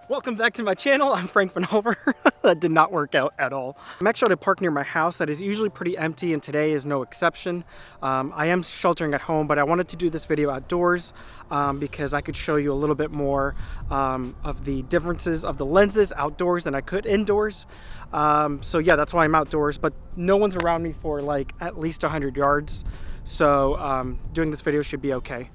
Welcome back to my channel. I'm Frank Van Over. That did not work out at all. I'm actually at a park near my house that is usually pretty empty, and today is no exception. I am sheltering at home, but I wanted to do this video outdoors because I could show you a little bit more of the differences of the lenses outdoors than I could indoors. So yeah, that's why I'm outdoors, but no one's around me for like at least 100 yards. So doing this video should be okay.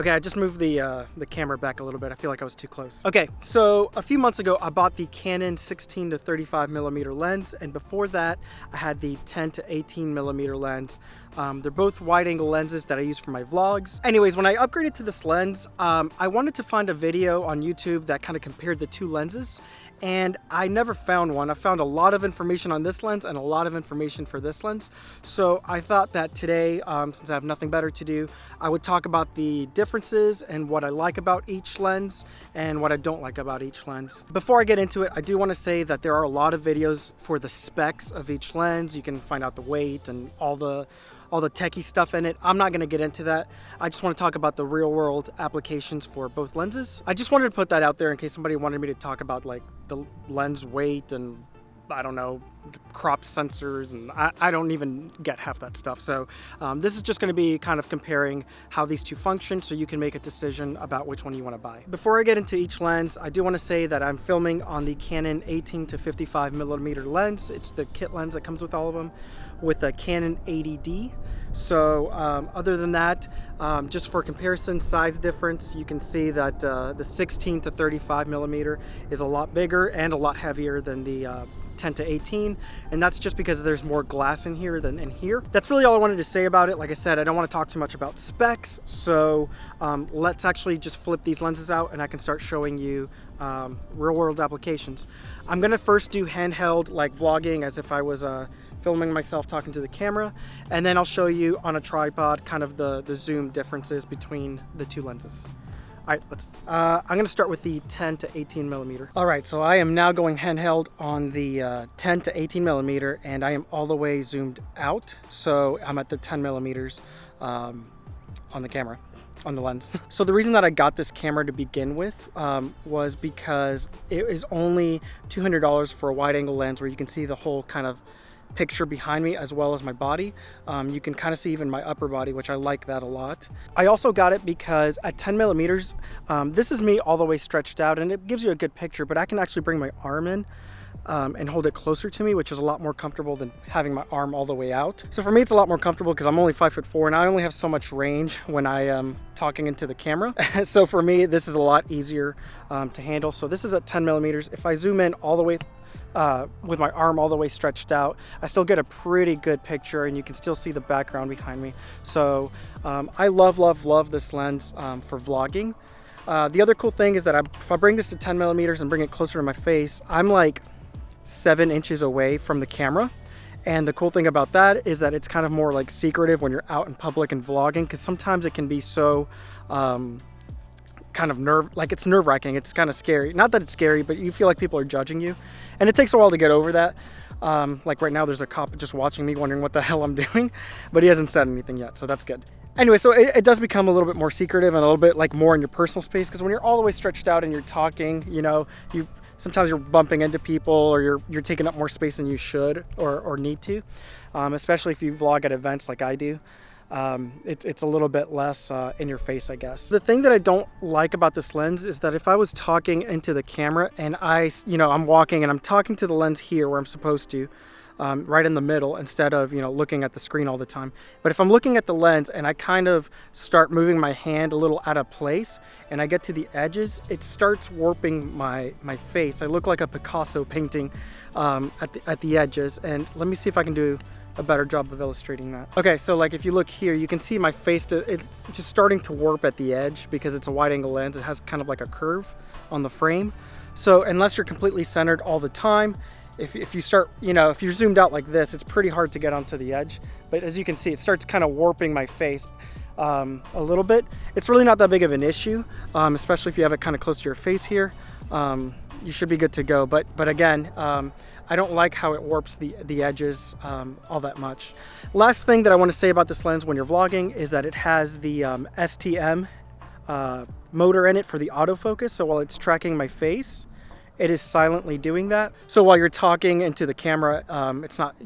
Okay, I just moved the camera back a little bit. I feel like I was too close. Okay, so a few months ago, I bought the Canon 16-35mm lens, and before that, I had the 10-18mm lens. They're both wide-angle lenses that I use for my vlogs. Anyways, when I upgraded to this lens, I wanted to find a video on YouTube that kind of compared the two lenses, and I never found one. I found a lot of information on this lens and a lot of information for this lens. So I thought that today, since I have nothing better to do, I would talk about the differences and what I like about each lens and what I don't like about each lens. Before I get into it, I do want to say that there are a lot of videos for the specs of each lens. You can find out the weight and all the techie stuff in it. I'm not going to get into that. I just want to talk about the real world applications for both lenses. I just wanted to put that out there in case somebody wanted me to talk about like the lens weight and I don't know, crop sensors, and I don't even get half that stuff. So this is just going to be kind of comparing how these two function so you can make a decision about which one you want to buy. Before I get into each lens, I do want to say that I'm filming on the Canon 18-55mm lens. It's the kit lens that comes with all of them, with a Canon 80D. So other than that, just for comparison size difference, you can see that the 16-35mm is a lot bigger and a lot heavier than the 10-18, and that's just because there's more glass in here than in here. That's really all I wanted to say about it. Like I said, I don't want to talk too much about specs, so let's actually just flip these lenses out and I can start showing you real world applications. I'm gonna first do handheld, like vlogging, as if I was filming myself talking to the camera, and then I'll show you on a tripod kind of the zoom differences between the two lenses. All right, I'm gonna start with the 10-18mm. All right, so I am now going handheld on the 10-18mm, and I am all the way zoomed out. So I'm at the 10mm on the camera, on the lens. So the reason that I got this camera to begin with was because it is only $200 for a wide angle lens where you can see the whole kind of picture behind me as well as my body. You can kind of see even my upper body, which I like that a lot. I also got it because at 10mm, this is me all the way stretched out, and it gives you a good picture, but I can actually bring my arm in and hold it closer to me, which is a lot more comfortable than having my arm all the way out. So for me, it's a lot more comfortable because I'm only 5'4", and I only have so much range when I am talking into the camera. So for me, this is a lot easier to handle. So this is at 10mm. If I zoom in all the way with my arm all the way stretched out, I still get a pretty good picture, and you can still see the background behind me. So I love this lens for vlogging. The other cool thing is that if I bring this to 10mm and bring it closer to my face, I'm like 7 inches away from the camera. And the cool thing about that is that it's kind of more like secretive when you're out in public and vlogging, because sometimes it can be so kind of it's nerve-wracking. It's kind of scary. Not that it's scary, but you feel like people are judging you, and it takes a while to get over that. Like right now, there's a cop just watching me, wondering what the hell I'm doing, but he hasn't said anything yet, so that's good. Anyway, so it does become a little bit more secretive and a little bit like more in your personal space, because when you're all the way stretched out and you're talking, you know, sometimes you're bumping into people, or you're taking up more space than you should or need to, especially if you vlog at events like I do. It's a little bit less in your face, I guess. The thing that I don't like about this lens is that if I was talking into the camera and I'm walking and I'm talking to the lens here where I'm supposed to, right in the middle, instead of, looking at the screen all the time. But if I'm looking at the lens and I kind of start moving my hand a little out of place and I get to the edges, it starts warping my face. I look like a Picasso painting at the edges. And let me see if I can do a better job of illustrating that. Okay, so like if you look here, you can see my face, it's just starting to warp at the edge because it's a wide angle lens. It has kind of like a curve on the frame. So unless you're completely centered all the time, if you start, if you're zoomed out like this, it's pretty hard to get onto the edge. But as you can see, it starts kind of warping my face a little bit. It's really not that big of an issue, especially if you have it kind of close to your face here. You should be good to go. But again, I don't like how it warps the edges all that much. Last thing that I want to say about this lens when you're vlogging is that it has the STM motor in it for the autofocus, so while it's tracking my face, it is silently doing that. So while you're talking into the camera,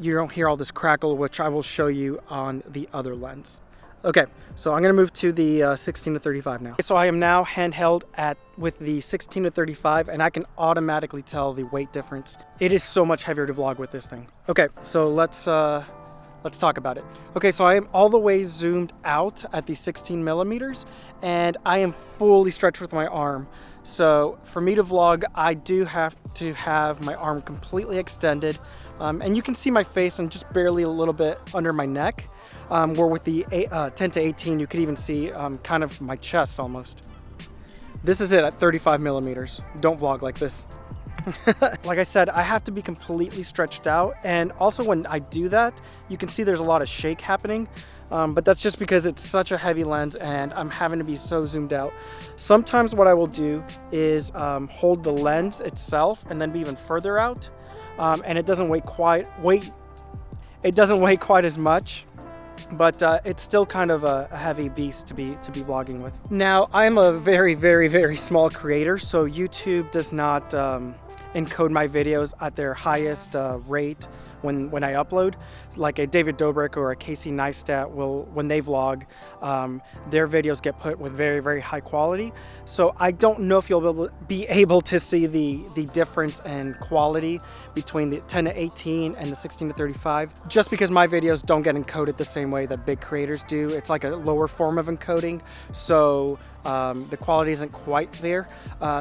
you don't hear all this crackle, which I will show you on the other lens. Okay, so I'm gonna move to the 16-35 now. So I am now handheld with the 16-35, and I can automatically tell the weight difference. It is so much heavier to vlog with this thing. Okay, so let's talk about it. Okay, so I am all the way zoomed out at the 16 millimeters, and I am fully stretched with my arm. So for me to vlog, I do have to have my arm completely extended, and you can see my face and just barely a little bit under my neck. Where with the 10-18, you could even see kind of my chest almost. This is it at 35 millimeters. Don't vlog like this. Like I said, I have to be completely stretched out, and also when I do that, you can see there's a lot of shake happening, but that's just because it's such a heavy lens and I'm having to be so zoomed out. Sometimes what I will do is hold the lens itself and then be even further out, and it doesn't weigh quite as much. But it's still kind of a heavy beast to be vlogging with. Now, I'm a very, very, very small creator, so YouTube does not encode my videos at their highest rate when I upload. Like a David Dobrik or a Casey Neistat will, when they vlog, their videos get put with very, very high quality. So I don't know if you'll be able to see the difference in quality between the 10-18 and the 16-35, just because my videos don't get encoded the same way that big creators do. It's like a lower form of encoding, so the quality isn't quite there.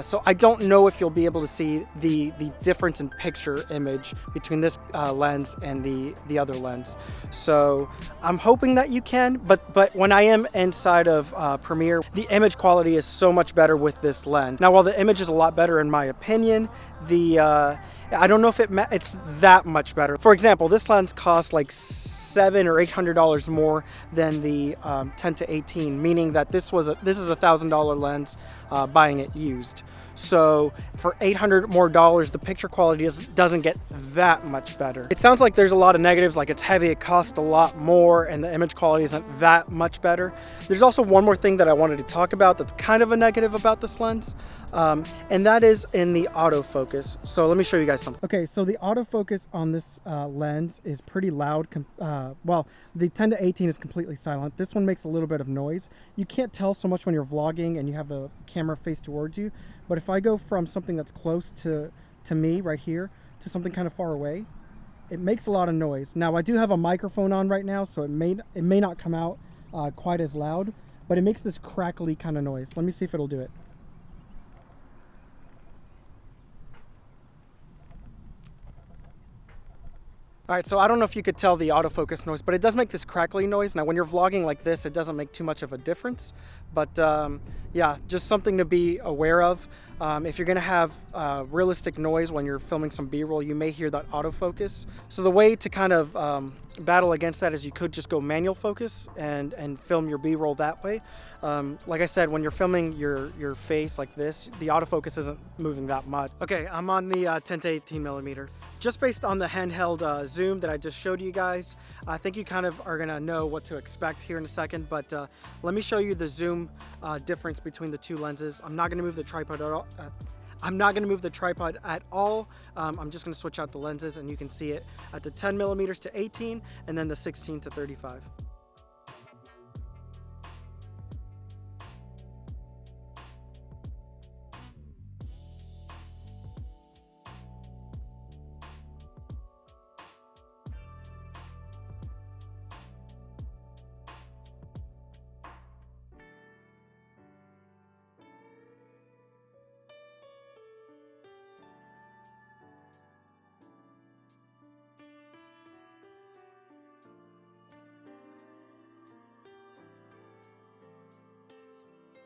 So I don't know if you'll be able to see the difference in picture image between this lens and the other lens. So I'm hoping that you can, but when I am inside of Premiere, the image quality is so much better with this lens. Now, while the image is a lot better in my opinion, I don't know if it's that much better. For example, this lens costs like $700 or $800 more than the 10-18, meaning that this is a $1,000 lens buying it used. So for $800 more, the picture quality doesn't get that much better. It sounds like there's a lot of negatives, like it's heavy, it costs a lot more, and the image quality isn't that much better. There's also one more thing that I wanted to talk about that's kind of a negative about this lens, and that is in the autofocus. So let me show you guys something. Okay, so the autofocus on this lens is pretty loud. Well, the 10-18 is completely silent. This one makes a little bit of noise. You can't tell so much when you're vlogging and you have the camera face towards you, but if I go from something that's close to me right here to something kind of far away, it makes a lot of noise. Now, I do have a microphone on right now, so it may not come out quite as loud, but it makes this crackly kind of noise. Let me see if it'll do it. All right, so I don't know if you could tell the autofocus noise, but it does make this crackly noise. Now, when you're vlogging like this, it doesn't make too much of a difference, but yeah, just something to be aware of. If you're gonna have realistic noise when you're filming some B-roll, you may hear that autofocus. So the way to kind of battle against that is you could just go manual focus and film your B-roll that way. Like I said, when you're filming your face like this, the autofocus isn't moving that much. Okay, I'm on the 10-18 millimeter. Just based on the handheld zoom that I just showed you guys, I think you kind of are gonna know what to expect here in a second, but let me show you the zoom difference between the two lenses. I'm not gonna move the tripod at all. I'm just gonna switch out the lenses and you can see it at the 10 millimeters to 18 and then the 16 to 35.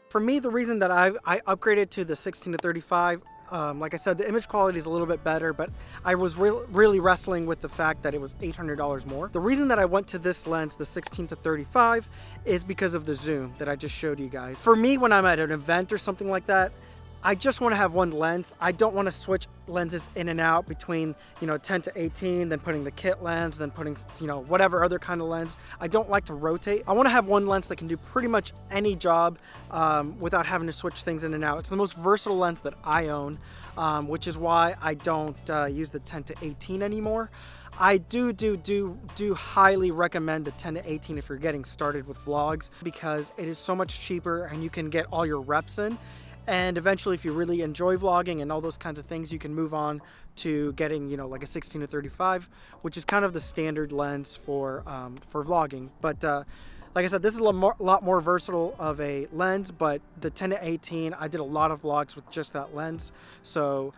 For me, the reason that I upgraded to the 16 to 35, like I said, the image quality is a little bit better, but I was really wrestling with the fact that it was $800 more. The reason that I went to this lens, the 16 to 35, is because of the zoom that I just showed you guys. For me, when I'm at an event or something like that, I just want to have one lens. I don't want to switch lenses in and out between, you know, 10 to 18, then putting the kit lens, then putting, you know, whatever other kind of lens. I don't like to rotate. I want to have one lens that can do pretty much any job without having to switch things in and out. It's the most versatile lens that I own, which is why I don't use the 10 to 18 anymore. I do highly recommend the 10 to 18 if you're getting started with vlogs, because it is so much cheaper and you can get all your reps in. And eventually, if you really enjoy vlogging and all those kinds of things, you can move on to getting, you know, like a 16 to 35, which is kind of the standard lens for vlogging. But like I said, this is a lot more versatile of a lens, but the 10 to 18, I did a lot of vlogs with just that lens. So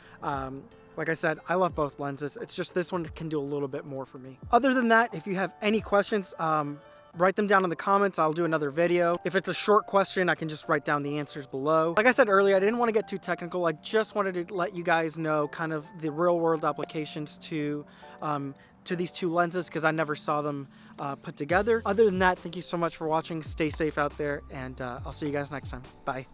like I said, I love both lenses. It's just this one can do a little bit more for me. Other than that, if you have any questions, write them down in the comments. I'll do another video. If it's a short question, I can just write down the answers below. Like I said earlier, I didn't want to get too technical. I just wanted to let you guys know kind of the real world applications to these two lenses, because I never saw them put together. Other than that, thank you so much for watching. Stay safe out there, and I'll see you guys next time. Bye.